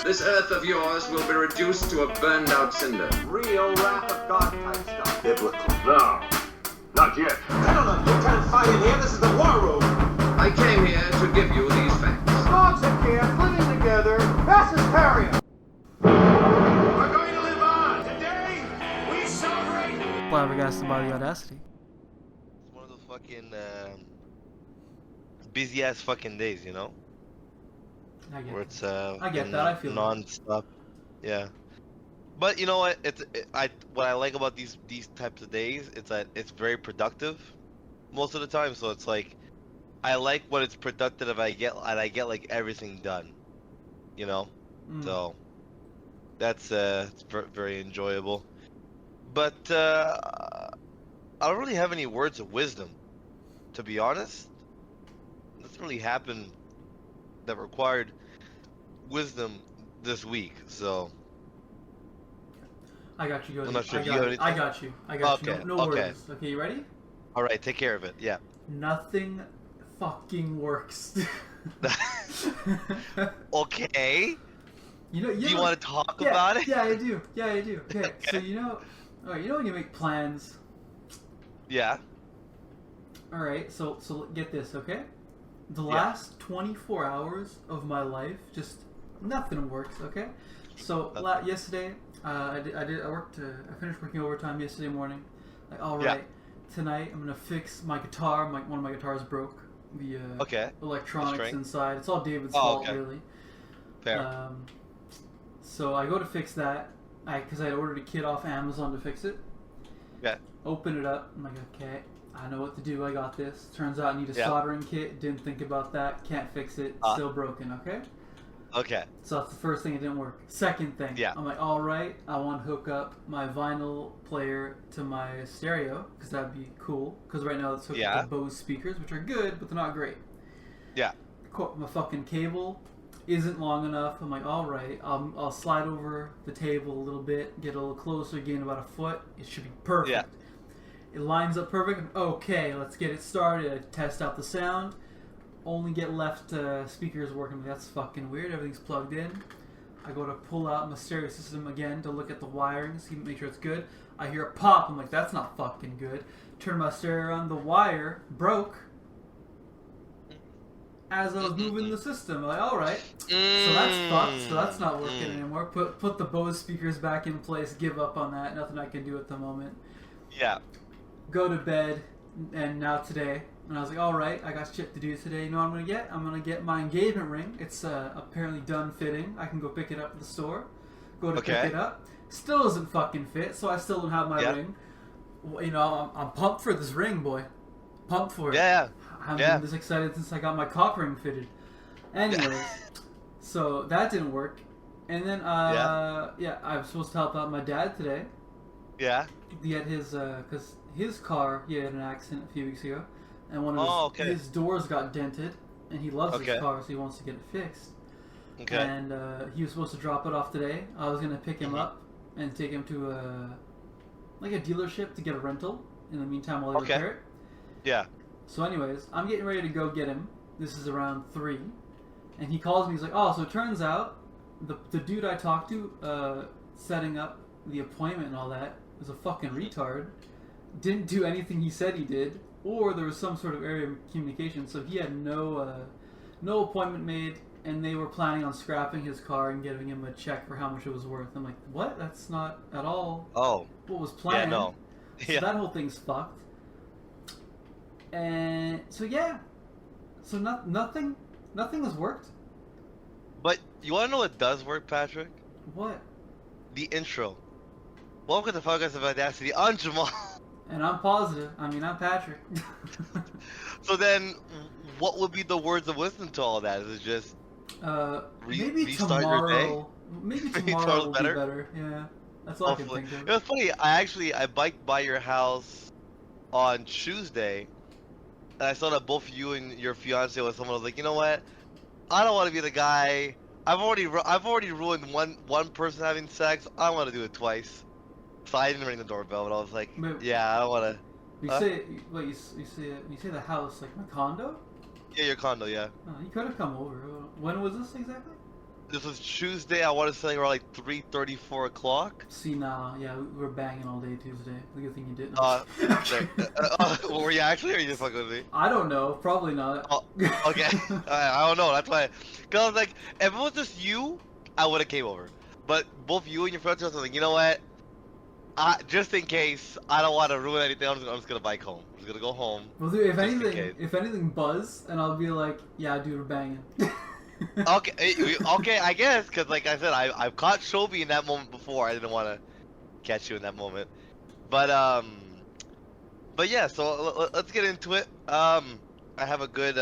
This Earth of yours will be reduced to a burned-out cinder. Real wrath of God type stuff. Biblical. No, not yet. Gentlemen, you can't fight in here. This is the war room. I came here to give you these facts. Dogs in camp, living together. Mass hysteria. We're going to live on. Today, we celebrate. Flabbergasted by the Audacity. It's one of those fucking busy ass fucking days, you know? I get Where it. it's I get that. I feel non-stop. Yeah. But you know what? What I like about these types of days, it's that it's very productive most of the time. So it's like I like when it's productive if I get like everything done. You know? So that's it's very enjoyable. But I don't really have any words of wisdom, to be honest. Nothing really happened that required wisdom this week, so I got you. I'm not sure if you have anything. I got you. I got Okay, you. No okay. worries. Okay, you ready? all right, take care of it. Yeah. Nothing fucking works. Okay. You know. Do you want to talk Yeah, about it? Yeah, I do. Yeah, I do. Okay, so you know when you make plans. Yeah. All right, so get this, okay? The last 24 hours of my life, just nothing works, okay? So yesterday, I finished working overtime yesterday morning. Like, all right, tonight I'm gonna fix my guitar. One of my guitars broke. The electronics inside. It's all David's fault, really. Fair. So I go to fix that, because I ordered a kit off Amazon to fix it. Yeah. Open it up. I'm like, okay, I know what to do. I got this. Turns out I need a soldering kit. Didn't think about that. Can't fix it. Still broken. Okay. Okay. So that's the first thing. It didn't work. Second thing. Yeah. I'm like, all right. I want to hook up my vinyl player to my stereo because that'd be cool. Because right now it's hooked up to Bose speakers, which are good, but they're not great. Yeah. My fucking cable isn't long enough. I'm like, all right. I'll slide over the table a little bit, get a little closer, gain about a foot. It should be perfect. Yeah. It lines up perfect. Okay, let's get it started. I test out the sound. Only get left speakers working. That's fucking weird. Everything's plugged in. I go to pull out my stereo system again to look at the wiring, make sure it's good. I hear a pop. I'm like, that's not fucking good. Turn my stereo on. The wire broke as I was moving the system. I'm like, all right. So that's fucked. So that's not working anymore. Put the Bose speakers back in place. Give up on that. Nothing I can do at the moment. Yeah. Go to bed, and now today, and I was like, all right, I got shit to do today. You know what I'm gonna get? I'm gonna get my engagement ring. It's apparently done fitting. I can go pick it up at the store. Go to pick it up. Still doesn't fucking fit, so I still don't have my ring. Well, you know, I'm pumped for this ring, boy. Pumped for it. Yeah. I've been this excited since I got my cock ring fitted. Anyways, so that didn't work. And then, I was supposed to help out my dad today. Yeah. He had his, because his car, he had an accident a few weeks ago, and one of his doors got dented, and he loves his car, so he wants to get it fixed. Okay. And he was supposed to drop it off today. I was gonna pick him up and take him to a dealership to get a rental in the meantime while they repair it. Yeah. So anyways, I'm getting ready to go get him. This is around 3, and he calls me. He's like, "Oh, so it turns out the dude I talked to, setting up the appointment and all that, was a fucking retard. Didn't do anything he said he did, or there was some sort of area of communication. So he had no appointment made, and they were planning on scrapping his car and giving him a check for how much it was worth. I'm like, what? That's not at all what was planned. Yeah, no. So that whole thing's fucked. And so so nothing has worked. But you want to know what does work, Patrick? What? The intro. Welcome to Flabbergasted of Audacity. I'm Jamal. And I'm positive. I'm Patrick. So then, what would be the words of wisdom to all that? Is it just maybe restart tomorrow? your day? Maybe tomorrow will be better. Yeah, that's all I can think of. It was funny. I biked by your house on Tuesday, and I saw that both you and your fiance was someone. I was like, you know what? I don't want to be the guy. I've already ruined one person having sex. I want to do it twice. So I didn't ring the doorbell, but I was like, yeah, I don't want to. You say the house, like my condo? Yeah, your condo, yeah. Oh, you could have come over. When was this exactly? This was Tuesday. I want to say around like 3:30, 4 o'clock. See, now, yeah, we were banging all day Tuesday. The good thing you didn't. Were you actually, or you just fucking with me? I don't know. Probably not. Oh, okay. I don't know. That's why. Cause I was like, if it was just you, I would have came over. But both you and your friends, I was like, you know what? Just in case, I don't want to ruin anything. I'm just gonna bike home. I'm just gonna go home. Well, dude, if anything, buzz, and I'll be like, yeah, dude, we're banging. Okay, I guess, cause like I said, I've caught Shobi in that moment before. I didn't want to catch you in that moment, but yeah. So let's get into it. I have a good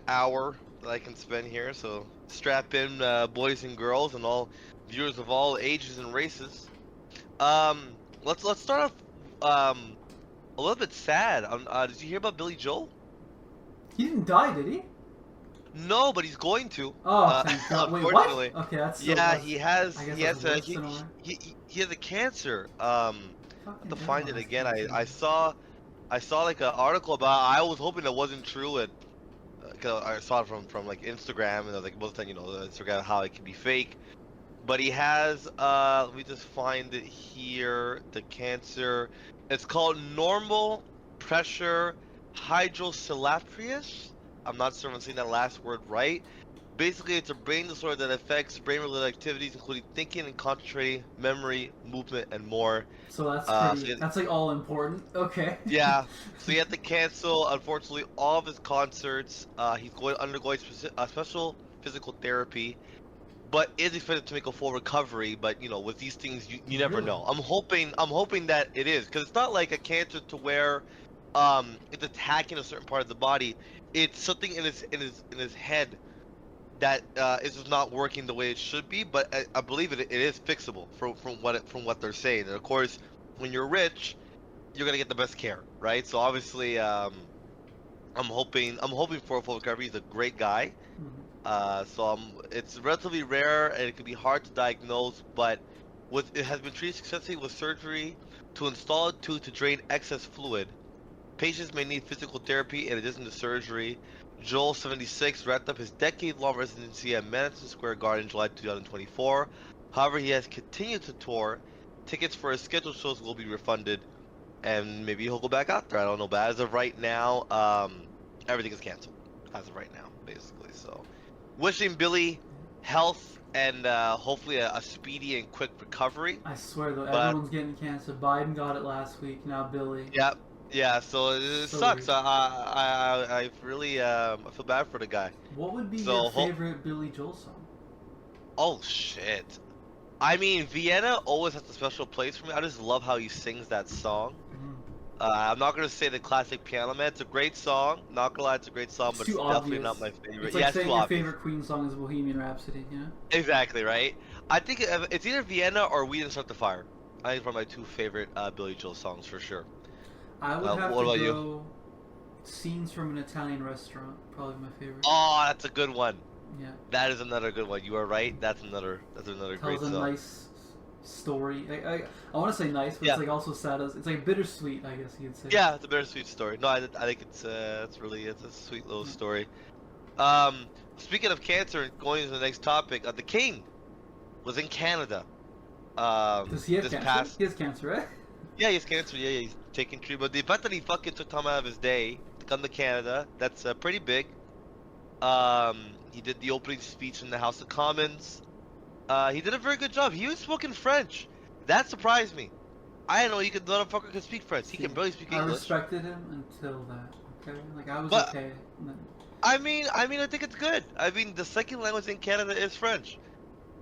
hour that I can spend here. So strap in, boys and girls, and all viewers of all ages and races. Let's start off a little bit sad. Did you hear about Billy Joel? He didn't die, did he? No, but he's going to. Oh, thank God. Wait, unfortunately. what? Okay, that's so yeah, bad. he has he has a cancer. I have to find it again. I saw like an article about. I was hoping it wasn't true. Cause I saw it from like Instagram, and I was like, most of the time, the Instagram, how it can be fake. But he has. Let me just find it here. The cancer. It's called normal pressure hydrocephalus. I'm not sure if I'm saying that last word right. Basically, it's a brain disorder that affects brain-related activities, including thinking and concentrating, memory, movement, and more. So that's pretty, so that's like all important. Okay. Yeah. So he had to cancel, unfortunately, all of his concerts. He's undergoing special physical therapy, but is expected to make a full recovery. But with these things, you never know. I'm hoping that it is, because it's not like a cancer to where it's attacking a certain part of the body. It's something in his head that is just not working the way it should be. But I believe it is fixable from what they're saying. And of course, when you're rich, you're gonna get the best care, right? So obviously, I'm hoping for a full recovery. He's a great guy. It's relatively rare and it can be hard to diagnose, but it has been treated successfully with surgery to install a tube to drain excess fluid. Patients may need physical therapy in addition to surgery. Joel, 76, wrapped up his decade-long residency at Madison Square Garden in July 2024. However, he has continued to tour. Tickets for his scheduled shows will be refunded, and maybe he'll go back out there. I don't know, but as of right now, everything is canceled. As of right now, basically. So, wishing Billy health and hopefully a speedy and quick recovery. I swear though, everyone's getting cancer. Biden got it last week. Now Billy. Yep. Yeah, so it sucks. I really I feel bad for the guy. What would be your favorite Billy Joel song? Oh shit! I mean, Vienna always has a special place for me. I just love how he sings that song. I'm not gonna say the classic Piano Man. It's a great song. Not gonna lie, it's a great song, but it's definitely not my favorite. It's like saying your favorite Queen song is Bohemian Rhapsody, you know? Exactly right. I think it's either Vienna or We Didn't Start the Fire. I think it's one of my two favorite Billy Joel songs for sure. I would have to go Scenes from an Italian Restaurant, probably my favorite. Oh, that's a good one. Yeah. That is another good one. You are right. That's another great song. Tells a nice story. I want to say nice, but it's like also sad. It's like bittersweet, I guess you'd say. Yeah, it's a bittersweet story. No, I think it's a sweet little story. Speaking of cancer, going to the next topic, the King was in Canada. Does he have cancer? He has cancer, right? Yeah, he has cancer. Yeah, he's taking treatment. But the fact that he fucking took time out of his day to come to Canada, that's pretty big. He did the opening speech in the House of Commons. He did a very good job. He was spoken French. That surprised me. I didn't know the motherfucker could speak French. He can barely speak English. I respected him until that. Okay, like I was okay. I mean, I think it's good. I mean, the second language in Canada is French.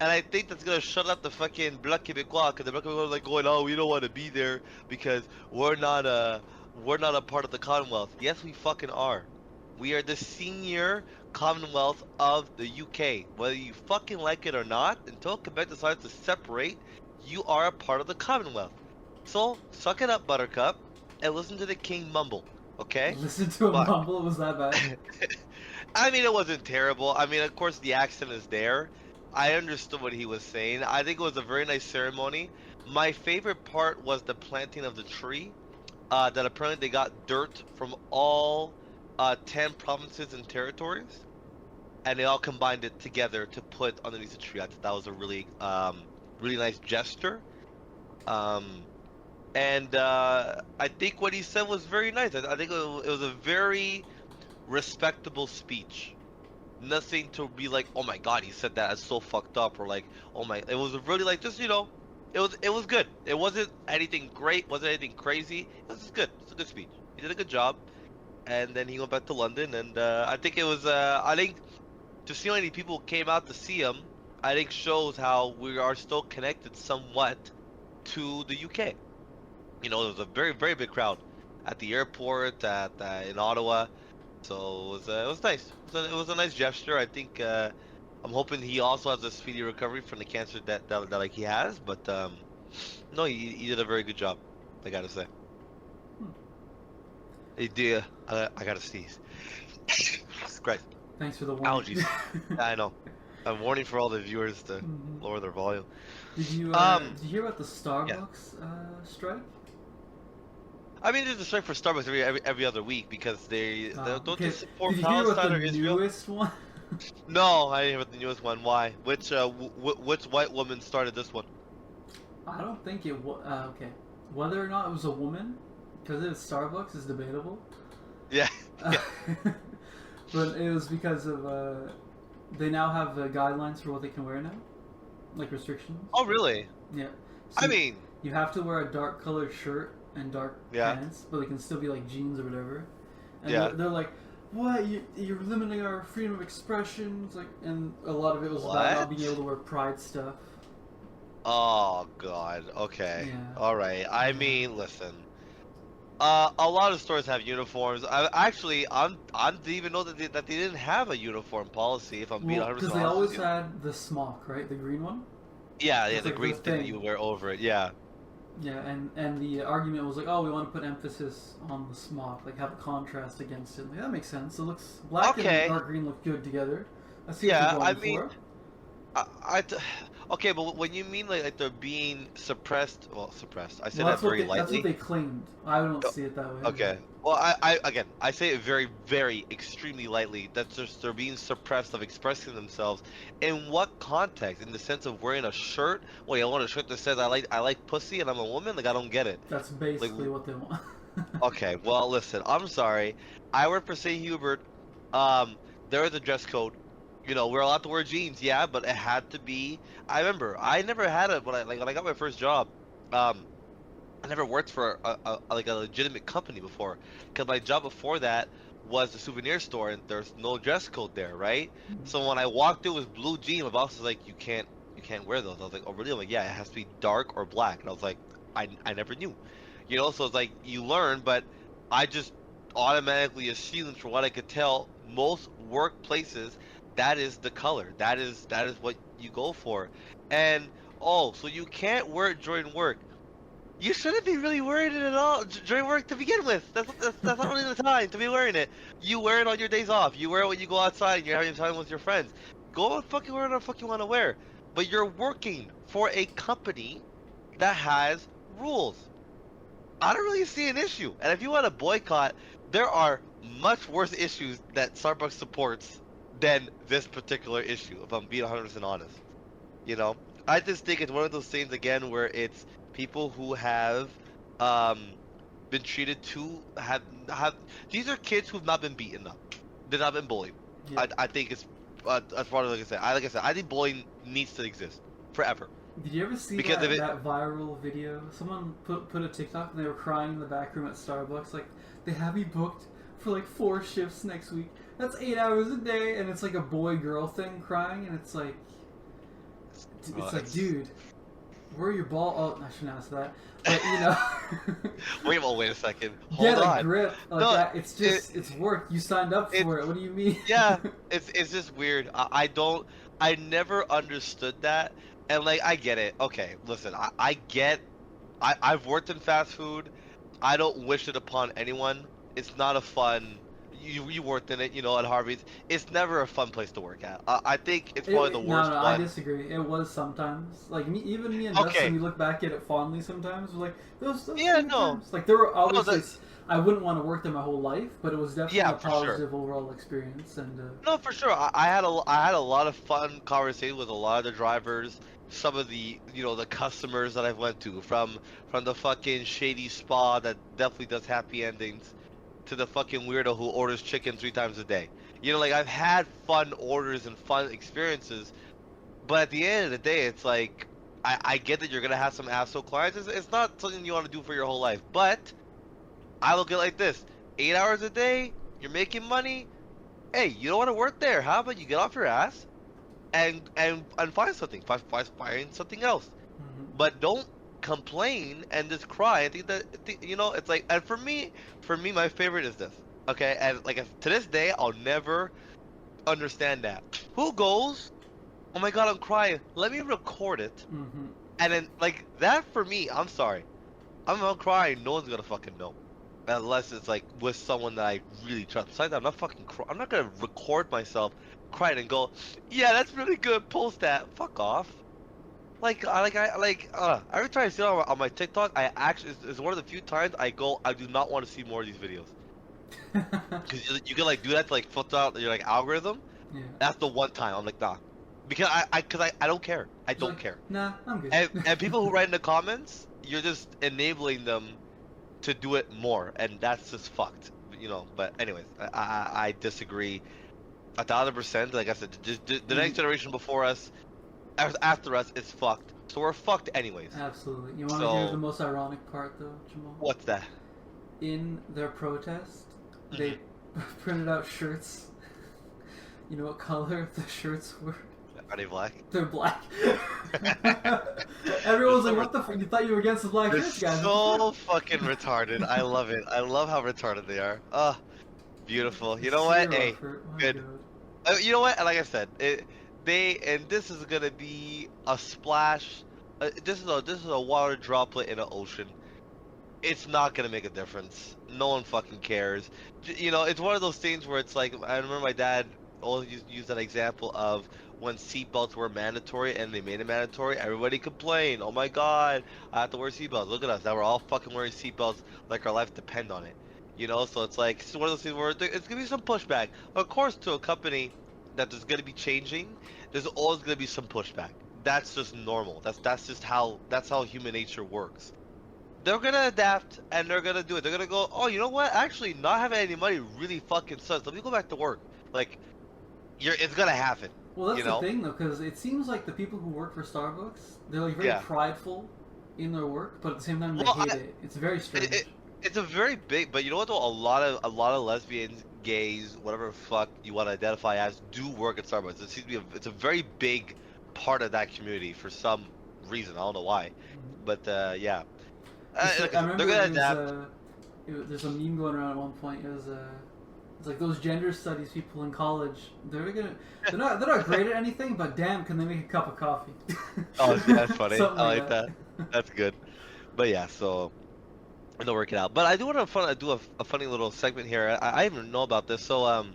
And I think that's gonna shut up the fucking Bloc Québécois, because the Bloc Québécois are like going, oh, we don't want to be there because we're not a part of the Commonwealth. Yes, we fucking are. We are the senior Commonwealth of the UK. Whether you fucking like it or not, until Quebec decides to separate, you are a part of the Commonwealth. So suck it up, Buttercup, and listen to the King mumble. Okay? Listen to him mumble? Was that bad? I mean, it wasn't terrible. I mean, of course, the accent is there. I understood what he was saying. I think it was a very nice ceremony. My favorite part was the planting of the tree. That apparently they got dirt from all 10 provinces and territories. and they all combined it together to put underneath the tree. I thought that was a really nice gesture. And I think what he said was very nice. I think it was a very respectable speech. Nothing to be like, oh my god, he said that, it's so fucked up, or like, oh my. It was really like, just it was good. It wasn't anything great, wasn't anything crazy. It was just good. It's a good speech. He did a good job, and then he went back to London, and I think it was I think to see how many people came out to see him, I think shows how we are still connected somewhat to the UK. There was a very, very big crowd at the airport, in Ottawa. So it was nice. It was a nice gesture. I think I'm hoping he also has a speedy recovery from the cancer that like he has. But no, he did a very good job. I gotta say. Hey, dear, I gotta sneeze. Jesus Christ. Thanks for the warning. Allergies. I know. I'm warning for all the viewers to lower their volume. Did you hear about the Starbucks strike? I mean, there's a strike for Starbucks every other week because they don't just support Did you hear about Palestine or the Israel. newest one? No, I didn't hear about the newest one. Why? Which white woman started this one? I don't think it was. Okay, whether or not it was a woman, because it's Starbucks, is debatable. Yeah. Yeah. But it was because of they now have guidelines for what they can wear now, like restrictions. Oh, really? Yeah. I mean, you have to wear a dark colored shirt and dark pants, but they can still be like jeans or whatever. And they're like, what? You're limiting our freedom of expression. It's like, and a lot of it was about not being able to wear pride stuff. Oh God. Okay. Yeah. All right. I mean, listen. A lot of stores have uniforms. I didn't even know that they didn't have a uniform policy. If I'm being 100% honest, because they always had the smock, right? The green one. Yeah, it's the like green the thing that you wear over it. Yeah. Yeah, and the argument was like, oh, we want to put emphasis on the smock, like have a contrast against it. Like, that makes sense. It looks black and dark green look good together. I see what you're going for. Okay, but when you mean like they're being suppressed, I say Well, that very lightly. That's what they claimed. I don't see it that way. Okay. Well, I say it very, very extremely lightly. That's just they're being suppressed of expressing themselves. In what context? In the sense of wearing a shirt? Wait, I want a shirt that says I like pussy and I'm a woman? Like, I don't get it. That's basically what they want. Okay. Well, listen. I'm sorry. I work for St. Hubert. There is a dress code. We're allowed to wear jeans, yeah, but it had to be. I remember I never had it when I got my first job. I never worked for a legitimate company before, because my job before that was a souvenir store, and there's no dress code there, right? So when I walked through with blue jeans, my boss was like, "You can't wear those." I was like, "Oh, really?" I'm like, "Yeah, it has to be dark or black." And I was like, "I never knew," So it's like you learn, but I just automatically assumed, from what I could tell, most workplaces, that is the color. That is what you go for. And so you can't wear it during work. You shouldn't be really wearing it at all during work to begin with. That's not really the time to be wearing it. You wear it on your days off. You wear it when you go outside and you're having time with your friends. Go and fucking wear whatever the fuck you want to wear. But you're working for a company that has rules. I don't really see an issue. And if you want to boycott, there are much worse issues that Starbucks supports than this particular issue, if I'm being 100% honest. I just think it's one of those things, again, where it's people who have been treated to have these are kids who've not been beaten up. They've not been bullied. Yeah. I think it's as far as I said, I think bullying needs to exist forever. Did you ever see that viral video? Someone put a TikTok and they were crying in the back room at Starbucks, like, they have me booked for like 4 shifts next week. That's 8 hours a day, and it's like a boy-girl thing crying, and it's like, dude, where are your ball? Oh, I shouldn't ask that. But wait a second. Get a grip. Like it's work. You signed up for it. What do you mean? Yeah, it's just weird. I never understood that, and like I get it. Okay, listen, I've worked in fast food. I don't wish it upon anyone. It's not a fun. you worked in it, you know, at Harvey's. It's never a fun place to work at. I think it's probably the No, worst no, one. I disagree. It was sometimes like even me and Okay. Dustin, we look back at it fondly sometimes. We're like those Yeah, good no. times. Like there were obviously that's- I wouldn't want to work there my whole life, but it was definitely Yeah, a for sure. positive overall experience. And No, for sure. I had a lot of fun conversations with a lot of the drivers. Some of the the customers that I've went to, from the fucking shady spa that definitely does happy endings, to the fucking weirdo who orders chicken 3 times a day. Like I've had fun orders and fun experiences, but at the end of the day, it's like I get that you're gonna have some asshole clients. It's not something you want to do for your whole life, but I look at it like this: 8 hours a day, you're making money. Hey, you don't want to work there? How about you get off your ass and find something, find something else, but don't complain and just cry. I think that it's like, and for me, my favorite is this. Okay, and like to this day, I'll never understand that. Who goes, oh my god, I'm crying. Let me record it, and then like that for me, I'm sorry, I'm not crying. No one's gonna fucking know. Unless it's like with someone that I really trust. Besides that, I'm not fucking I'm not gonna record myself crying and go, yeah, that's really good. Post that. Fuck off. Every time I see it on my TikTok, I actually it's one of the few times I go, I do not want to see more of these videos. Because you can like do that to like filter out your like algorithm. yeah. That's the one time I'm like, nah. Because I don't care. I don't Like, care. Nah, I'm good. And people who write in the comments, you're just enabling them to do it more, and that's just fucked, But anyways, I disagree 1,000%. Like I said, the next generation before us, after us, is fucked. So we're fucked anyways. Absolutely. You want to hear the most ironic part, though, Jamal? What's that? In their protest, they printed out shirts. You know what color the shirts were? Are they black? They're black. Everyone's like, what the fuck? You thought you were against the black They're shirts, guys. so fucking retarded. I love it. I love how retarded they are. Ah, beautiful. You know what? Hey, good. You know what? Like I said, this is gonna be a splash. This is a water droplet in an ocean. It's not gonna make a difference. No one fucking cares. It's one of those things where it's like, I remember my dad always used that example of when seatbelts were mandatory and they made it mandatory. Everybody complained, oh my god, I have to wear seatbelts. Look at us, now we're all fucking wearing seatbelts like our life depend on it. So it's like, it's one of those things where it's gonna be some pushback. Of course, to a company that is gonna be changing, there's always gonna be some pushback. That's just normal. That's just how human nature works. They're gonna adapt and they're gonna do it. They're gonna go, oh, you know what? Actually, not having any money really fucking sucks. Let me go back to work. Like, it's gonna happen. Well, that's the thing, though, because it seems like the people who work for Starbucks, they're like very prideful in their work, but at the same time they hate it. It's very strange. It's a very big, but you know what though? A lot of lesbians, gays, whatever the fuck you want to identify as, do work at Starbucks. It seems to be it's a very big part of that community for some reason. I don't know why, but yeah. I remember they're gonna adapt. There's a meme going around at one point. It's like those gender studies people in college. They're not great at anything, but damn, can they make a cup of coffee? Oh, that's funny. I like that. That's good. But yeah, so they'll work it out. But I do want to do a funny little segment here. I didn't even know about this. So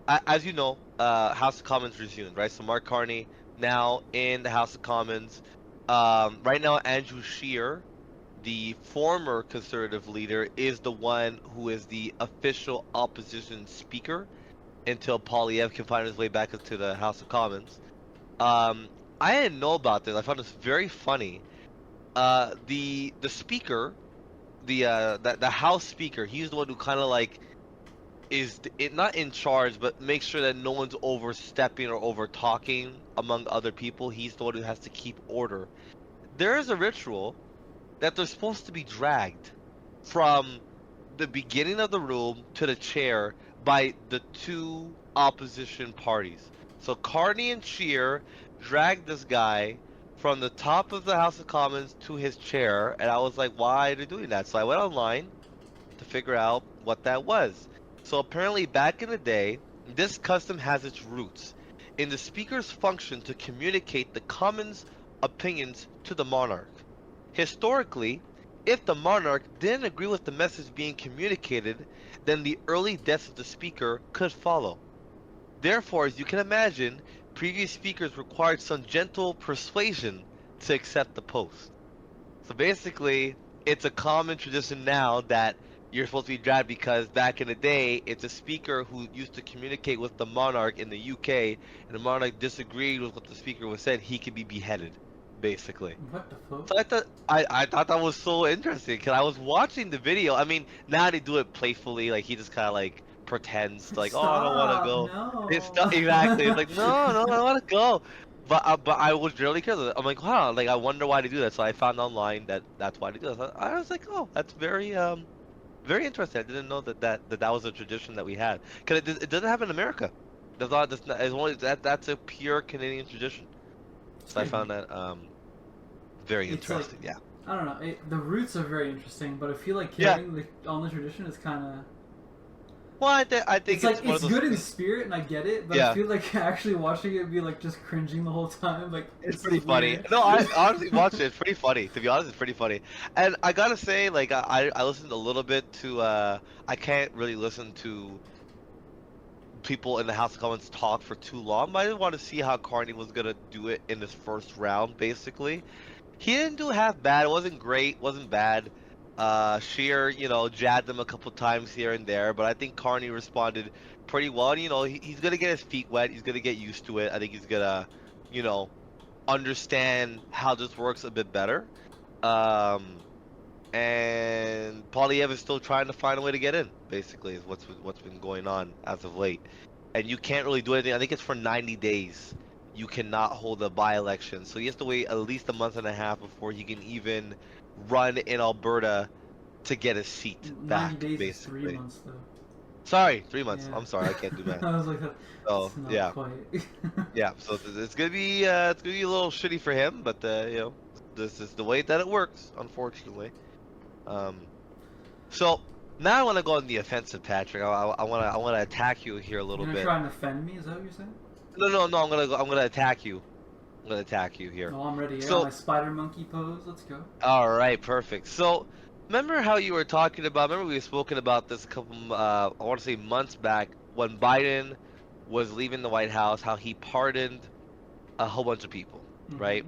as you know, House of Commons resumed, right? So Mark Carney now in the House of Commons. Right now, Andrew Scheer, the former conservative leader, is the one who is the official opposition speaker until Polyev can find his way back into the House of Commons. I didn't know about this. I found this very funny. The speaker, the House speaker, he's the one who kind of like is not in charge, but makes sure that no one's overstepping or over talking among other people. He's the one who has to keep order. There is a ritual that they're supposed to be dragged from the beginning of the room to the chair by the two opposition parties. So Carney and Scheer dragged this guy from the top of the House of Commons to his chair, and I was like, why are they doing that? So I went online to figure out what that was. So apparently back in the day, this custom has its roots in the speaker's function to communicate the Commons' opinions to the monarch. Historically, If the monarch didn't agree with the message being communicated, then the early death of the speaker could follow. Therefore, as you can imagine, previous speakers required some gentle persuasion to accept the post. So basically, it's a common tradition now that you're supposed to be dragged because back in the day, it's a speaker who used to communicate with the monarch in the UK, and the monarch disagreed with what the speaker was said, he could be beheaded, basically. What the fuck? So I thought that was so interesting because I was watching the video. I mean, now they do it playfully, like he just kind of like pretends to like, oh, I don't want to go. No. It's not exactly. It's like, no, I want to go. But I was really curious. I'm like, wow, like I wonder why they do that. So I found online that that's why they do that. I was like, oh, that's very interesting. I didn't know that was a tradition that we had. Cause it doesn't happen in America. It's only that's a pure Canadian tradition. So I found that very interesting. Like, yeah. I don't know. The roots are very interesting, but I feel like carrying on the tradition is kind of. Well, I think it's like one it's of those good in spirit, and I get it, but I feel like actually watching it be like just cringing the whole time. Like it's pretty funny. No, I honestly watched it. It's pretty funny. To be honest, it's pretty funny. And I gotta say, like I listened a little bit to. I can't really listen to people in the House of Commons talk for too long. But I didn't want to see how Carney was gonna do it in this first round. Basically, he didn't do half bad. It wasn't great. Wasn't bad. Sheer, jabbed him a couple times here and there, but I think Carney responded pretty well. And, he's gonna get his feet wet. He's gonna get used to it. I think he's gonna, understand how this works a bit better. And Polyev is still trying to find a way to get in. Basically, is what's been going on as of late. And you can't really do anything. I think it's for 90 days. You cannot hold a by-election, so he has to wait at least a month and a half before he can even run in Alberta to get a seat 90 back. days Basically, is 3 months though. Sorry, 3 months. Yeah. I'm sorry, I can't do that. I was like, So not yeah, quite. yeah. So it's gonna be a little shitty for him, but this is the way that it works, unfortunately. So now I want to go on the offensive, Patrick. I want to attack you here a little You're bit. trying to offend me? Is that what you're saying? No. I'm gonna attack you. I'm gonna attack you here. Oh, I'm ready. So- My spider monkey pose. Let's go. All right, perfect. So, remember how you were talking about? Remember we were spoken about this a couple, I want to say months back, when Biden was leaving the White House, how he pardoned a whole bunch of people, right?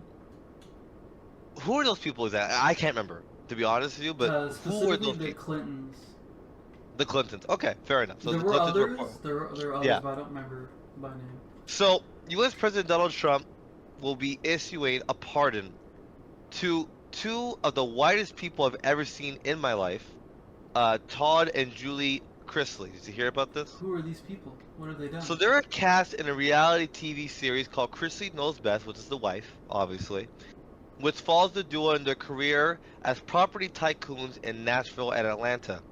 Who are those people? I can't remember, to be honest with you. But who are Specifically those the people? Clintons. The Clintons. Okay, fair enough. So There the were Clintons others. part. There were others, Yeah. but I don't remember by name. So, U.S. President Donald Trump will be issuing a pardon to two of the whitest people I've ever seen in my life, Todd and Julie Chrisley. Did you hear about this? Who are these people? What have they done? So they're a cast in a reality TV series called Chrisley Knows Best, which is the wife, obviously, which follows the duo in their career as property tycoons in Nashville and Atlanta.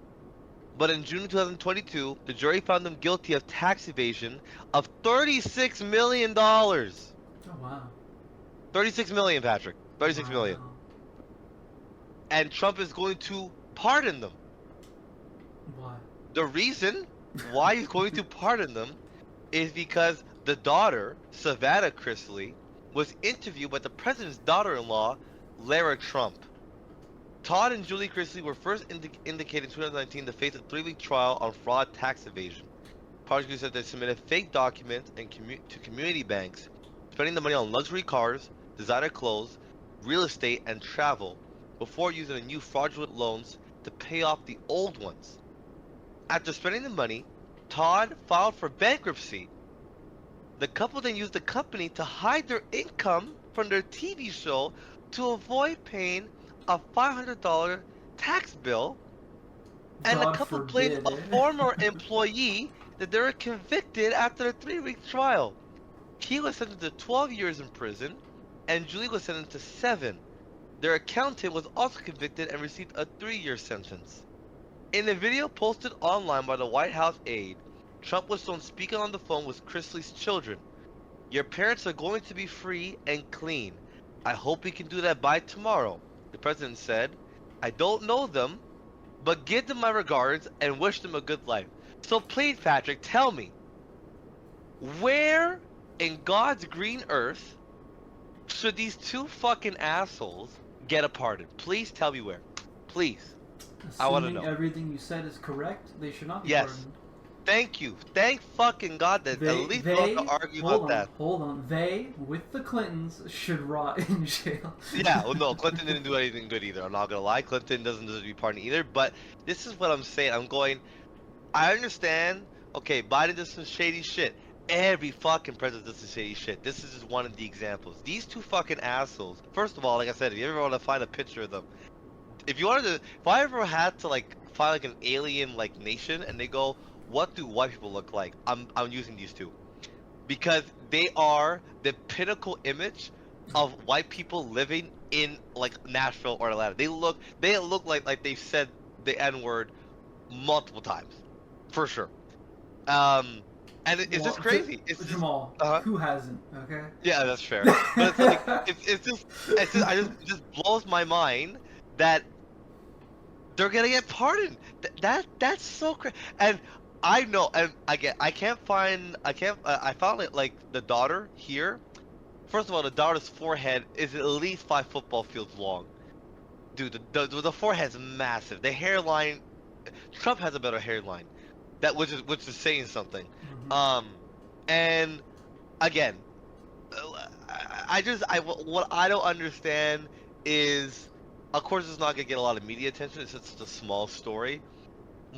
But in June 2022, the jury found them guilty of tax evasion of $36 million. Oh wow. 36 million, Patrick. 36 million. Wow. And Trump is going to pardon them. Why? The reason why he's going to pardon them is because the daughter, Savannah Chrisley, was interviewed by the president's daughter-in-law, Lara Trump. Todd and Julie Chrisley were first indicated in 2019 to face a 3-week trial on fraud tax evasion. Prosecutors said they submitted fake documents to community banks, spending the money on luxury cars, designer clothes, real estate, and travel, before using the new fraudulent loans to pay off the old ones. After spending the money, Todd filed for bankruptcy. The couple then used the company to hide their income from their TV show to avoid paying a $500 tax bill, and God the couple forbid. blamed a former employee that they were convicted after a 3-week trial. He was sentenced to 12 years in prison, and Julie was sentenced to 7. Their accountant was also convicted and received a 3-year sentence. In a video posted online by the White House aide, Trump was shown speaking on the phone with Chrisley's children. "Your parents are going to be free and clean. I hope we can do that by tomorrow," the president said. "I don't know them, but give them my regards and wish them a good life." So please, Patrick, tell me, where in God's green earth should these two fucking assholes get a pardon? Please tell me where. Please. I want to Assuming know. everything you said is correct, they should not be Yes. pardoned. Thank you. Thank fucking God that at least we don't have to argue about that. Hold on. They, with the Clintons, should rot in jail. Yeah, well, no, Clinton didn't do anything good either. I'm not gonna lie. Clinton doesn't deserve to be pardoned either. But this is what I'm saying. I'm going. I understand. Okay, Biden does some shady shit. Every fucking president does some shady shit. This is just one of the examples. These two fucking assholes. First of all, like I said, if you ever want to find a picture of them, if you wanted to, if I ever had to like find like an alien like nation, and they go, what do white people look like? I'm using these two because they are the pinnacle image of white people living in like Nashville or Atlanta. They look like they've said the N-word multiple times, for sure. And it's just crazy. It's just, Jamal, who hasn't? Okay. yeah, that's fair. But it's like it's just it just blows my mind that they're gonna get pardoned. That's so crazy. And I know, and I found it like the daughter here. First of all, the daughter's forehead is at least 5 football fields long. Dude, the forehead's massive. The hairline, Trump has a better hairline. Which is saying something. Mm-hmm. And again, what I don't understand is, of course, it's not gonna get a lot of media attention. It's just a small story.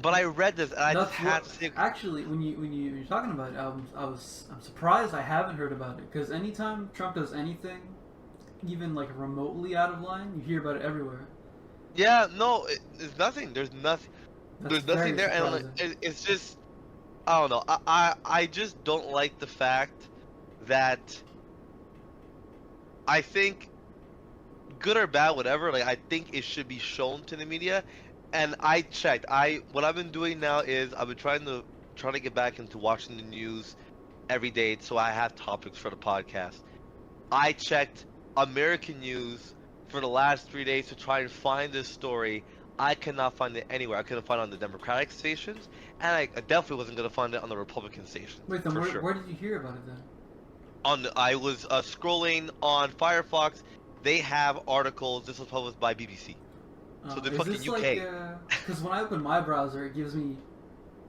But I read this and I just had to say. Actually, when you're talking about it, I'm surprised I haven't heard about it, because anytime Trump does anything, even like remotely out of line, you hear about it everywhere. Yeah, no, there's nothing. There's nothing. That's There's nothing there, surprising. and it's just, I don't know. I just don't like the fact that I think, good or bad, whatever. Like I think it should be shown to the media. And I checked. What I've been doing now is I've been trying to get back into watching the news every day, so I have topics for the podcast. I checked American news for the last 3 days to try and find this story. I cannot find it anywhere. I couldn't find it on the Democratic stations, and I definitely wasn't going to find it on the Republican stations. Wait, then where did you hear about it then? I was scrolling on Firefox. They have articles. This was published by BBC. So the fucking UK. Because when I open my browser, it gives me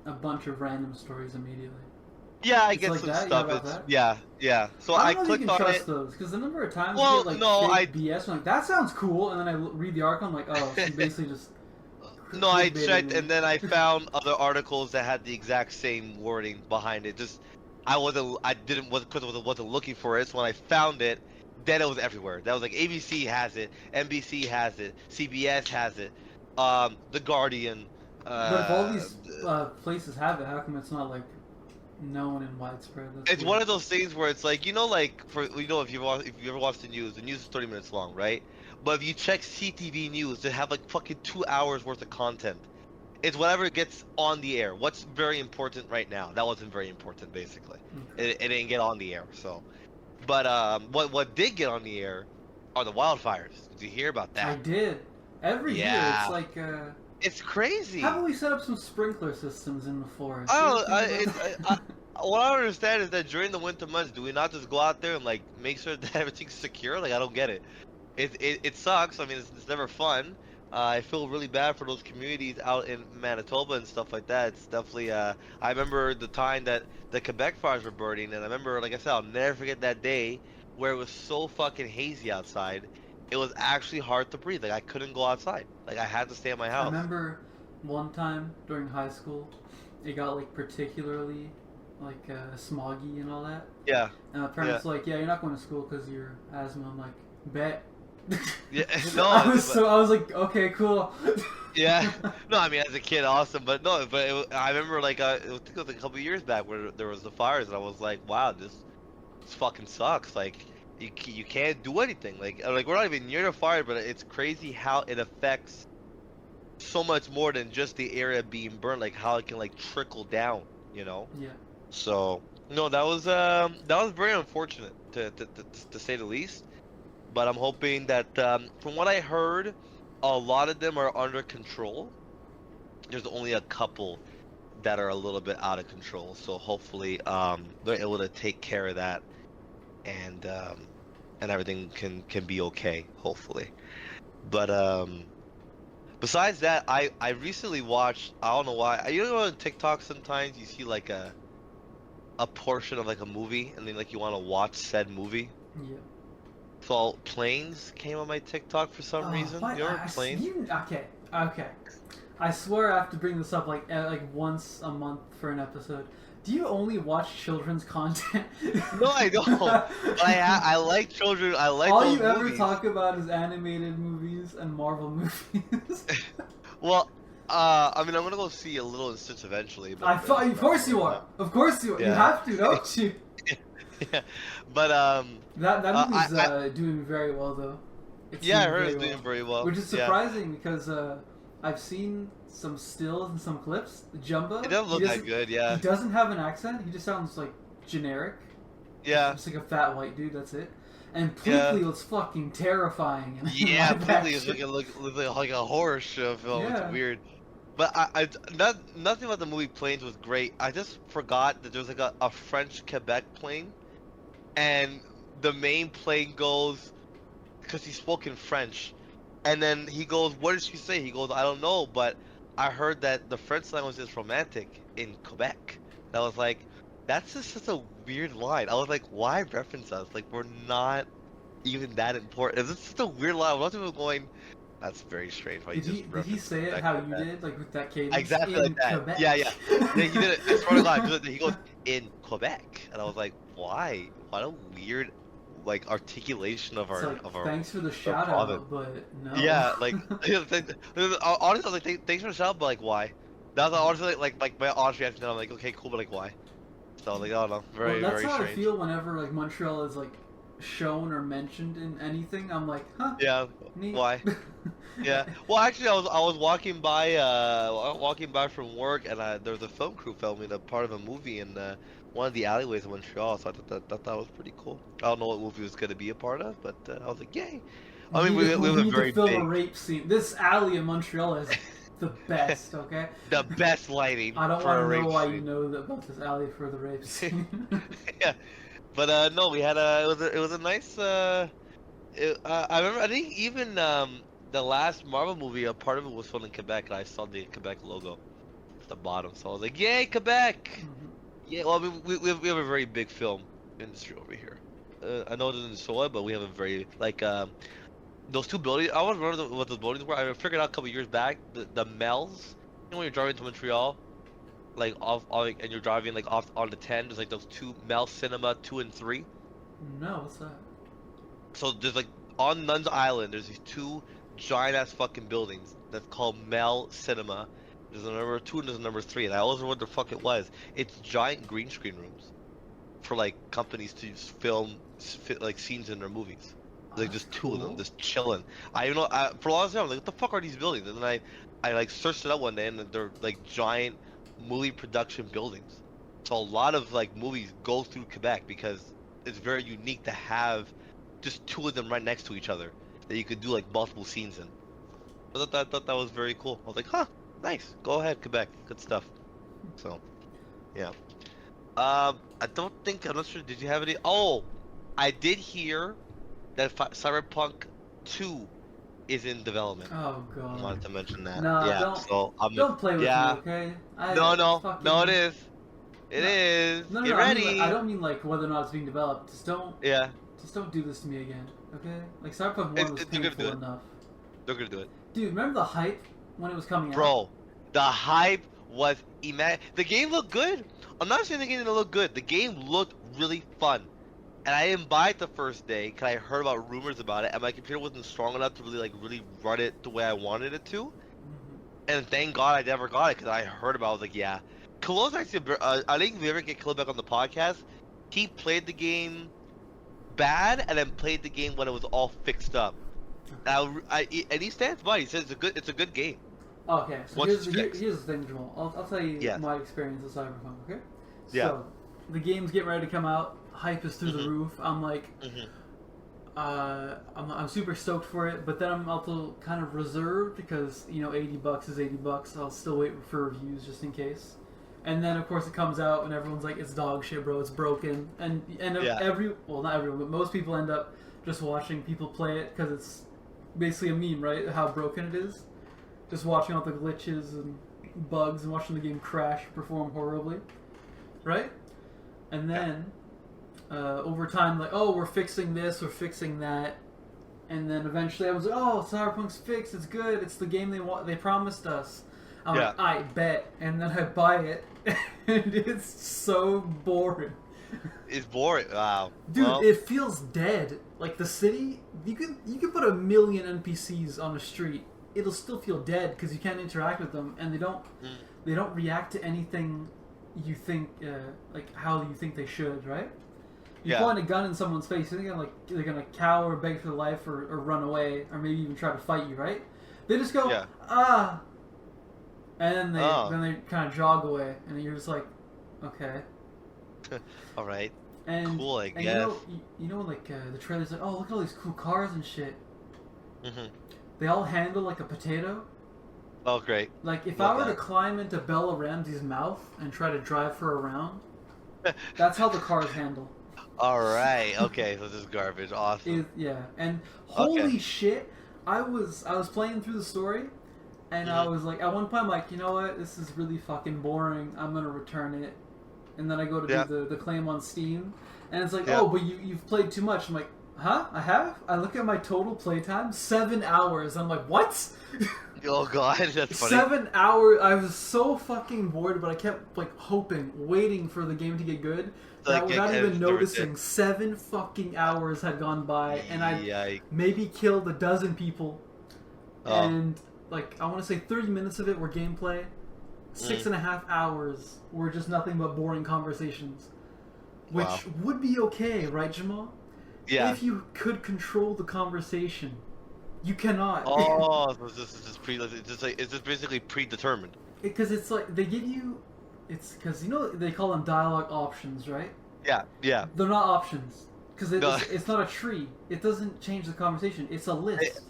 a bunch of random stories immediately. Yeah, I It's get like some that? stuff. Yeah. So I don't know if clicked you can on trust it. those, because the number of times Well, you get no, like fake BS, I'm like, that sounds cool, and then I read the article, I'm like, oh, she basically just. No, I clickbaited checked, me. and then I found other articles that had the exact same wording behind it. Just I wasn't looking for it. So when I found it, then it was everywhere. That was like ABC has it, NBC has it, CBS has it, The Guardian. But if all these places have it, how come it's not like known and widespread? That's It's weird. one of those things where it's like, if you ever watch the news is 30 minutes long, right? But if you check CTV News, they have like fucking 2 hours worth of content. It's whatever gets on the air. What's very important right now? That wasn't very important, basically. Okay. It didn't get on the air, so. But what did get on the air are the wildfires. Did you hear about that? I did. Every year, Yeah. it's like. It's crazy. How about we set up some sprinkler systems in the forest? What I don't understand is that during the winter months, do we not just go out there and like make sure that everything's secure? Like I don't get it. It sucks. I mean, it's never fun. I feel really bad for those communities out in Manitoba and stuff like that. It's definitely. I remember the time that the Quebec fires were burning, and I remember, like I said, I'll never forget that day where it was so fucking hazy outside. It was actually hard to breathe. Like I couldn't go outside. Like I had to stay in my house. I remember one time during high school, it got like particularly like smoggy and all that. Yeah. And my parents were like, yeah, you're not going to school because of your asthma. I'm like, bet. Yeah. So I was like, okay, cool. Yeah. No, I mean as a kid, awesome, but no, I remember like I think it was like a couple of years back where there was the fires, and I was like, wow, this fucking sucks. Like you can't do anything. Like we're not even near the fire, but it's crazy how it affects so much more than just the area being burned. Like how it can like trickle down, you know? Yeah. So no, that was very unfortunate to say the least. But I'm hoping that from what I heard, a lot of them are under control. There's only a couple that are a little bit out of control. So hopefully they're able to take care of that, and everything can be okay. Hopefully, but Besides that, I recently watched. I don't know why. You know on TikTok sometimes you see like a portion of like a movie, and then like you want to watch said movie. Yeah. So Planes came on my TikTok for some reason. What? You remember Planes? Okay. I swear I have to bring this up like once a month for an episode. Do you only watch children's content? No, I don't. But I like children. I like all those you ever movies. talk about is animated movies and Marvel movies. Well, I mean, I'm gonna go see a Little and Stitch eventually. But Of course you are. Of course you are. You Yeah. have to, don't you? Yeah, but That movie's doing very well though. It's yeah, I doing heard very it's doing very well. Which is Yeah. surprising because I've seen some stills and some clips. Jumbo. It doesn't look that good. Yeah. He doesn't have an accent. He just sounds like generic. Yeah. Just like a fat white dude. That's it. And Yeah. Pleakley looks fucking terrifying. Yeah, live Pleakley is action. looks like a horror show film. Yeah. It's weird. But nothing about the movie Planes was great. I just forgot that there was like a French Quebec plane, and the main plane goes because he spoke in French, and then he goes, "What did she say?" He goes, "I don't know, but I heard that the French language is romantic in Quebec." And I was like, that's just such a weird line. I was like, why reference us? Like, we're not even that important. It's just such a weird line. I was even going, that's very strange. Why Did you he, just did he referenced say it Quebec how like you that. did, like with that cadence? Exactly in like that. Quebec? Yeah. Yeah, he did it. It's part of the line. He goes, in Quebec. And I was like, why? What a weird, like, articulation of It's our... like, of our thanks for the shout province. out, but no. Yeah, like, honestly, I was like, thanks for the shout, but like, why? That was honestly like my honest reaction. I'm like, okay, cool, but like, why? So like, I don't know, very Well, that's very how strange. I feel whenever like Montreal is like shown or mentioned in anything. I'm like, huh? Yeah, Neat. why? Yeah. Well, actually, I was walking by from work, and there was a film crew filming a part of a movie in one of the alleyways in Montreal. So I thought that was pretty cool. I don't know what movie it was gonna be a part of, but I was like, yay! I mean, we have a need very to film big, a rape scene. This alley in Montreal is the best. Okay. the best lighting. I don't for a want to know rape why scene. you know about this alley for the rape scene. Yeah, but no, we had it was a nice I remember I think even the last Marvel movie, a part of it was filmed in Quebec, and I saw the Quebec logo at the bottom, so I was like, yay, Quebec! Yeah, well, I mean, we have a very big film industry over here. I know it doesn't show it, but we have a very like those two buildings. I don't remember what those buildings were. I figured out a couple years back the Mel's. You know, when you're driving to Montreal, like and you're driving like off on the 10. There's like those two Mel Cinema 2 and 3. No, what's that? So there's like on Nuns Island, there's these two giant ass fucking buildings that's called Mel Cinema. There's a number 2 and there's a number 3, and I always remember what the fuck it was. It's giant green screen rooms for like companies to film like scenes in their movies. Like just two of them, just chilling. For a long time, I was like, what the fuck are these buildings? And then I like searched it up one day, and they're like giant movie production buildings. So a lot of like movies go through Quebec because it's very unique to have just two of them right next to each other that you could do like multiple scenes in. I thought that was very cool. I was like, huh, nice. Go ahead, Quebec. Good stuff. So, yeah. I'm not sure. Did you have any? Oh, I did hear that Cyberpunk 2 is in development. Oh I god. wanted to mention that. No, yeah. So don't play with yeah. me, okay? No, it is. It is. No, Get I ready. mean, I don't mean like whether or not it's being developed. Just don't do this to me again, okay? Like Cyberpunk 1 was painful enough. They're gonna do it. Dude, remember the hype when it was coming out? Bro, the hype was the game looked good. I'm not saying the game didn't look good. The game looked really fun. And I didn't buy it the first day because I heard about rumors about it, and my computer wasn't strong enough to really run it the way I wanted it to. And thank God I never got it because I heard about it. I was like, yeah. Khalil's actually, I think if we ever get Khalil back on the podcast, he played the bad and then played the game when it was all fixed up. And he stands by. He says it's a good game. Okay, so Once here's the thing, Jamal. I'll tell you my experience with Cyberpunk, okay? Yeah. So, the game's getting ready to come out. Hype is through the roof. I'm like, I'm super stoked for it, but then I'm also kind of reserved because, you know, $80 is $80. I'll still wait for reviews just in case. And then, of course, it comes out and everyone's like, it's dog shit, bro, it's broken. And not everyone, but most people end up just watching people play it because it's basically a meme, right? How broken it is. just watching all the glitches and bugs and watching the game crash, perform horribly, right? And then over time, like, oh, we're fixing this, we're fixing that, and then eventually I was like, oh, Cyberpunk's fixed, it's good, it's the game they promised us. I'm like, I bet, and then I buy it, and it's so boring. It's boring. Wow. Dude, well, it feels dead. Like the city, you could put 1 million NPCs on a street, it'll still feel dead because you can't interact with them, and they don't react to anything you think like how you think they should, right? You point a gun in someone's face, they're gonna cower, beg for their life, or run away, or maybe even try to fight you, right? They just go and then they kind of jog away, and you're just like, okay. all right. And, cool, I guess. You know, like the trailer's like, oh, look at all these cool cars and shit. Mm-hmm. They all handle like a potato. Oh, great. Like if I were to climb into Bella Ramsey's mouth and try to drive her around, that's how the cars handle. All right. Okay. So this is garbage. Awesome. Yeah. And holy shit, I was playing through the story, and I was like, at one point, I'm like, you know what? This is really fucking boring. I'm gonna return it. And then I go to do the claim on Steam, and it's like, oh, but you've played too much. I'm like, huh? I have? I look at my total playtime, 7 hours. I'm like, what? Oh god, that's funny. 7 hours. I was so fucking bored, but I kept like hoping, waiting for the game to get good. That without even noticing, 7 fucking hours had gone by, and I maybe killed 12 people. And like I want to say 30 minutes of it were gameplay. 6.5 hours were just nothing but boring conversations, which would be okay, right, Jamal? Yeah. If you could control the conversation, you cannot. Oh, so it's just basically predetermined. Because it's like they give you, it's because you know they call them dialogue options, right? Yeah. Yeah. They're not options because it's not a tree. It doesn't change the conversation. It's a list.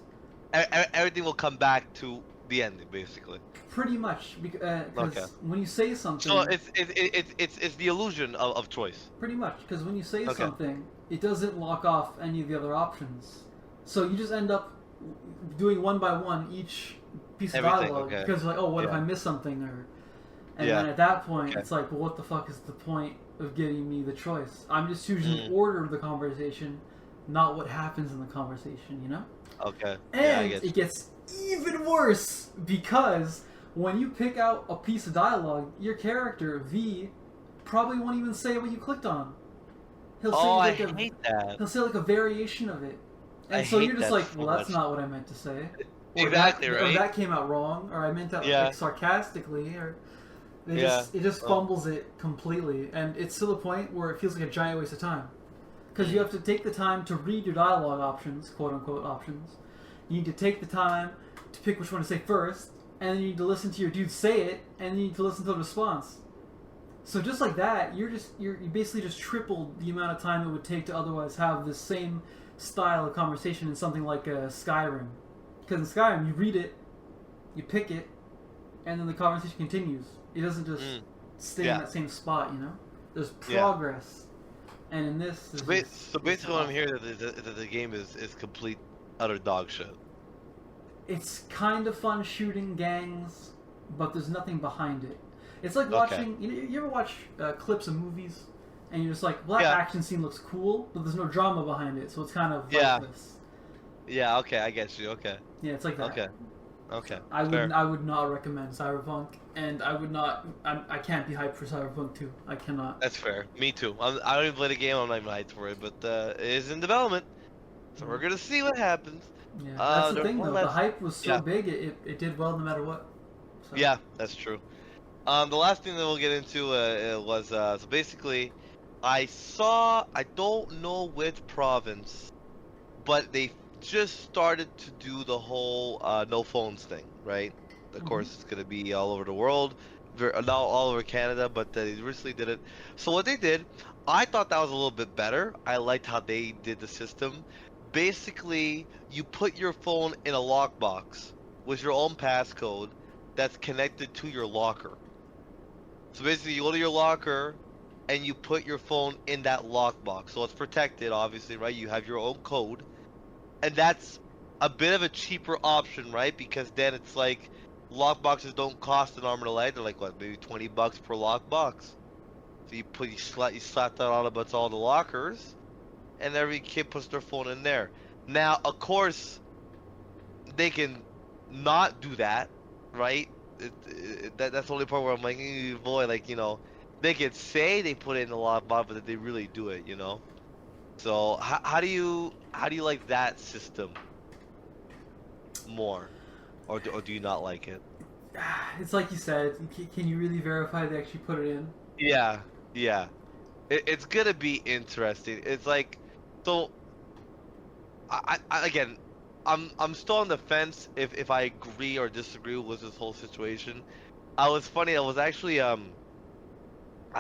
Everything will come back to the ending, basically. Pretty much, because when you say something, so it's the illusion of choice. Pretty much, because when you say something, it doesn't lock off any of the other options. So you just end up doing one by one each piece of dialogue because like, oh, what if I miss something, and then at that point it's like, well, what the fuck is the point of giving me the choice? I'm just choosing the order of the conversation, not what happens in the conversation, you know? Okay. And it gets even worse because when you pick out a piece of dialogue, your character V probably won't even say what you clicked on. He'll say hate that. He'll say like a variation of it, and so you're just like, well, that's not what I meant to say. Exactly, right? Or that came out wrong, or I meant that like sarcastically, or it just fumbles it completely, and it's to the point where it feels like a giant waste of time. Because you have to take the time to read your dialogue options, quote unquote options. You need to take the time to pick which one to say first, and then you need to listen to your dude say it, and then you need to listen to the response. So just like that, you basically just tripled the amount of time it would take to otherwise have the same style of conversation in something like Skyrim. Because in Skyrim, you read it, you pick it, and then the conversation continues. It doesn't just stay in that same spot, you know? There's progress. And in this... So basically what I'm hearing is that the game is complete, utter dog shit. It's kind of fun shooting gangs, but there's nothing behind it. It's like watching... You ever watch clips of movies, and you're just like, well, that action scene looks cool, but there's no drama behind it, so it's kind of lifeless. Yeah, okay, I get you, okay. Yeah, it's like that. Okay. I would not recommend Cyberpunk, and I can't be hyped for Cyberpunk 2. I cannot. That's fair. Me too. I don't even play the game. I'm not even hyped for it, but it is in development, so we're gonna see what happens. Yeah, that's the thing though. The hype was so big, it did well no matter what. So. Yeah, that's true. The last thing that we'll get into was so basically, I don't know which province, but they just started to do the whole no phones thing, right? Of course, it's gonna be all over the world, not all over Canada, but they recently did it. So what they did, I thought that was a little bit better. I liked how they did the system. Basically, you put your phone in a lockbox with your own passcode that's connected to your locker. So basically, you go to your locker and you put your phone in that lockbox. So it's protected, obviously, right? You have your own code. And that's a bit of a cheaper option, right? Because then it's like lockboxes don't cost an arm and a leg. They're like, what, maybe $20 per lockbox. So you slap that on about all the lockers, and every kid puts their phone in there. Now, of course, they can not do that, right? That's the only part where I'm like, boy, like, you know, they could say they put it in the lockbox, but that they really do it, you know. So how do you like that system more, or do you not like it? It's like you said. Can you really verify they actually put it in? Yeah, yeah. It's gonna be interesting. It's like, so again, I'm still on the fence if I agree or disagree with this whole situation. I was funny. I was actually I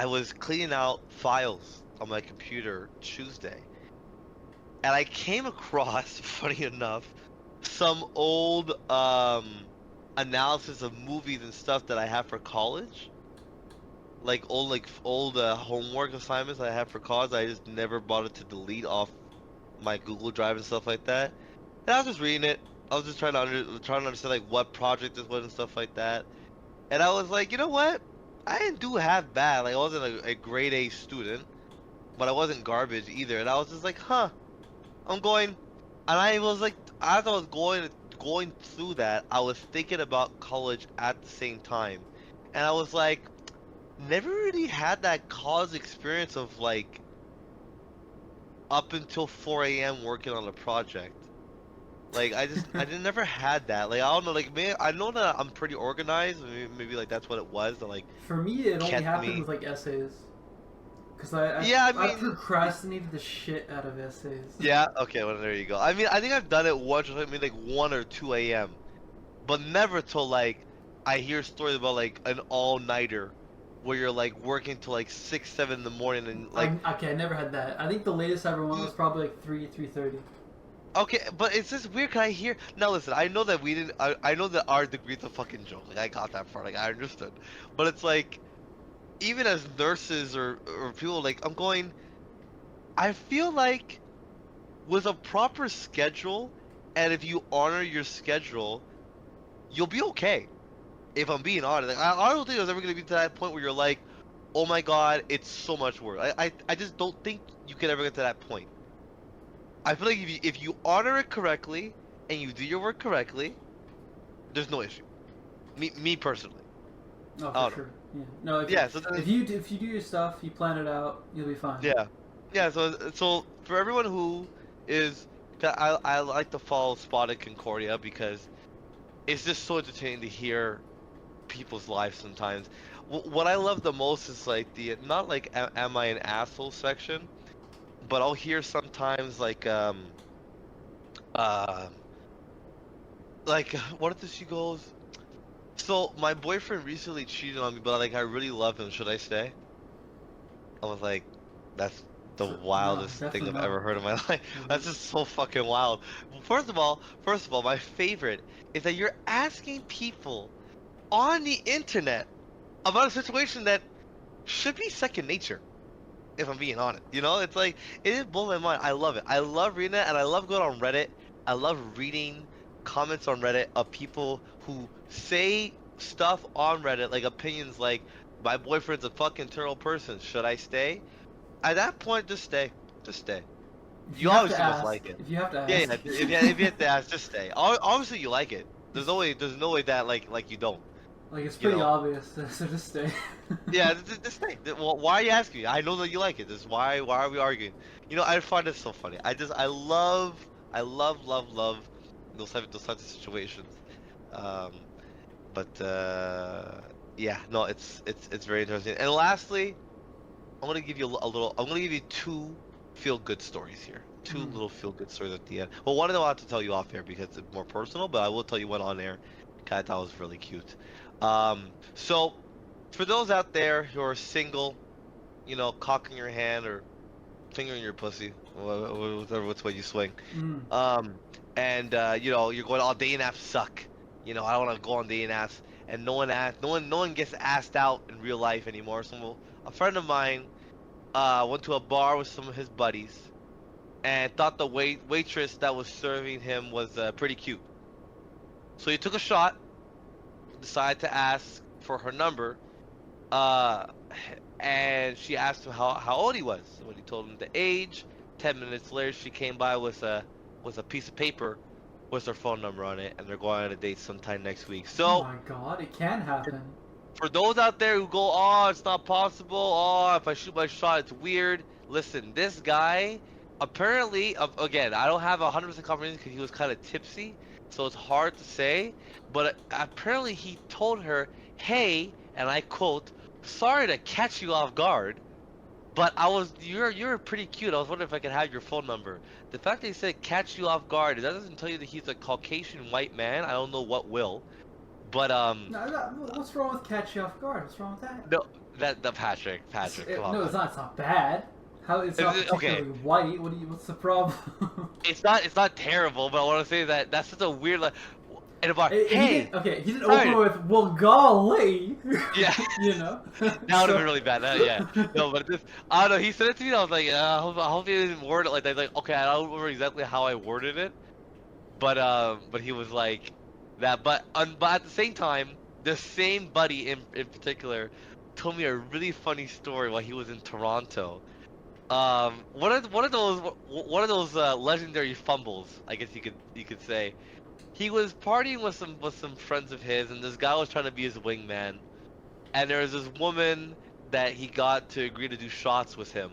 was cleaning out files on my computer Tuesday, and I came across, funny enough, some old analysis of movies and stuff that I have for college. Like old homework assignments I have for college. I just never bothered to delete off my Google Drive and stuff like that. And I was just reading it. I was just trying to understand like what project this was and stuff like that. And I was like, you know what? I didn't do half bad. Like I wasn't a grade A student, but I wasn't garbage either. And I was just like, huh. I'm going, and I was like, as I was going through that, I was thinking about college at the same time, and I was like, never really had that college experience of like up until 4 a.m. working on a project. Like I didn't never had that. Like I don't know. Like maybe I know that I'm pretty organized. Maybe like that's what it was. That like For me, it only kept happened me. with like essays. Because Yeah, I procrastinated the shit out of essays. Yeah. Okay. Well, there you go. I mean, I think I've done it once, or maybe like 1 or 2 a.m. But never till like I hear stories about like an all-nighter where you're like working till like 6, 7 in the morning and like. Okay, I never had that. I think the latest I ever went was probably like 3:30. Okay, but it's just weird. Can I hear? Now listen, I know that we didn't. I know that our degree's a fucking joke. Like I got that part. Like I understood, but it's like, even as nurses or people, like I'm going. I feel like with a proper schedule, and if you honor your schedule, you'll be okay. If I'm being honest, like I don't think there's ever gonna be to that point where you're like, oh my god, it's so much work. I just don't think you can ever get to that point. I feel like if you honor it correctly and you do your work correctly, there's no issue. Me personally. Oh, for sure. Yeah. No. If you do your stuff, you plan it out, you'll be fine. Yeah. Yeah. So for everyone who is, I like to follow Spotted Concordia because it's just so entertaining to hear people's lives sometimes. What I love the most is like the not like am I an asshole section, but I'll hear sometimes like what if she goes, so my boyfriend recently cheated on me, but like I really love him, should I stay? I was like, that's the wildest thing I've ever heard in my life. That's just so fucking wild. First of all, my favorite is that you're asking people on the internet about a situation that should be second nature. If I'm being honest, you know, it's like it is blowing my mind. I love it. I love reading it, and I love going on Reddit. I love reading comments on Reddit of people who say stuff on Reddit, like opinions like, my boyfriend's a fucking terrible person, should I stay? At that point, just stay. Just stay. You obviously must like it. If you have to ask. Yeah, if you have to ask, just stay. Obviously you like it. There's no way that like you don't. Like it's pretty obvious, so just stay. Yeah, just stay. Well, why are you asking me? I know that you like it. This is why are we arguing? You know, I find it so funny. I love those types of situations. Yeah, no, it's very interesting. And lastly, I'm gonna give you I'm gonna give you 2 feel-good stories here. 2 little feel-good stories at the end. Well, one of them I'll have to tell you off air because it's more personal, but I will tell you one on air. I thought it was really cute. So for those out there who are single, you know, cocking your hand or fingering your pussy, whatever which way you swing, and you know, you're going, all dating apps suck. You know, I don't want to go on dating apps, and no one gets asked out in real life anymore. So a friend of mine went to a bar with some of his buddies, and thought the waitress that was serving him was pretty cute. So he took a shot, decided to ask for her number, uh, and she asked him how old he was. When he told him the age, 10 minutes later she came by with a piece of paper with her phone number on it, and they're going on a date sometime next week. Oh So my god, it can happen. for those out there who go, oh, it's not possible, oh, if I shoot my shot, it's weird. Listen, this guy, apparently, again, I don't have 100% confidence because he was kind of tipsy, so it's hard to say, but apparently he told her, hey, and I quote, sorry to catch you off guard, but you're pretty cute. I was wondering if I could have your phone number. The fact that he said catch you off guard, that doesn't tell you that he's a Caucasian white man. I don't know what will. But What's wrong with catch you off guard? What's wrong with that? no, that Patrick, come on. No, Man. it's not. It's not bad. How it's not particularly white. What's the problem? It's not terrible, but I want to say that that's such a weird like. In a bar, hey. He didn't sorry. open with well, golly. Yeah. You know. That would have been really bad. Yeah. No, but this, I don't know. He said it to me. And I was like, I hope he didn't word it like that. Like, okay, I don't remember exactly how I worded it, but he was like that. But at the same time, the same buddy in particular told me a really funny story while he was in Toronto. One of those legendary fumbles, I guess you could say. He was partying with some friends of his, and this guy was trying to be his wingman. And there was this woman that he got to agree to do shots with him.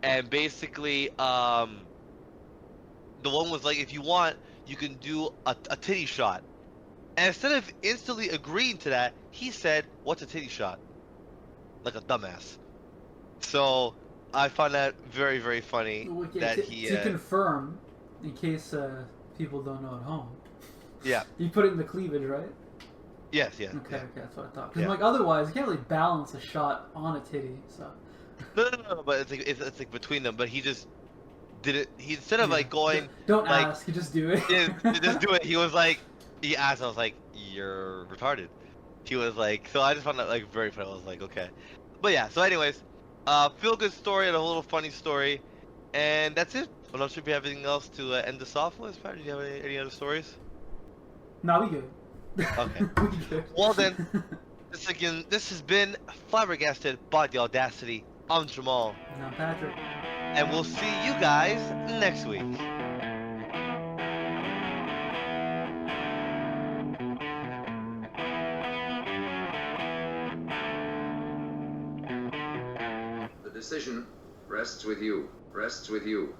And basically, the one was like, if you want, you can do a titty shot. And instead of instantly agreeing to that, he said, what's a titty shot? Like a dumbass. So, I found that very, very funny that he... To confirm, in case people don't know at home. Yeah. You put it in the cleavage, right? Yes, yeah. Okay, yeah. that's what I thought. Because like otherwise, you can't really balance a shot on a titty. So. No, but it's like between them. But he just did it. He instead of like going. Don't like, ask. You just do it. just do it. He was like, he asked. I was like, you're retarded. He was like, so I just found that like very funny. I was like, okay. But yeah. So anyways, feel good story and a little funny story, and that's it. I'm not sure if you have anything else to end this off with. Pat, do you have any other stories? No, we good. Okay. We good. Well then, this has been Flabbergasted by the Audacity. I'm Jamal. And I'm Patrick. And we'll see you guys next week. The decision rests with you. Rests with you.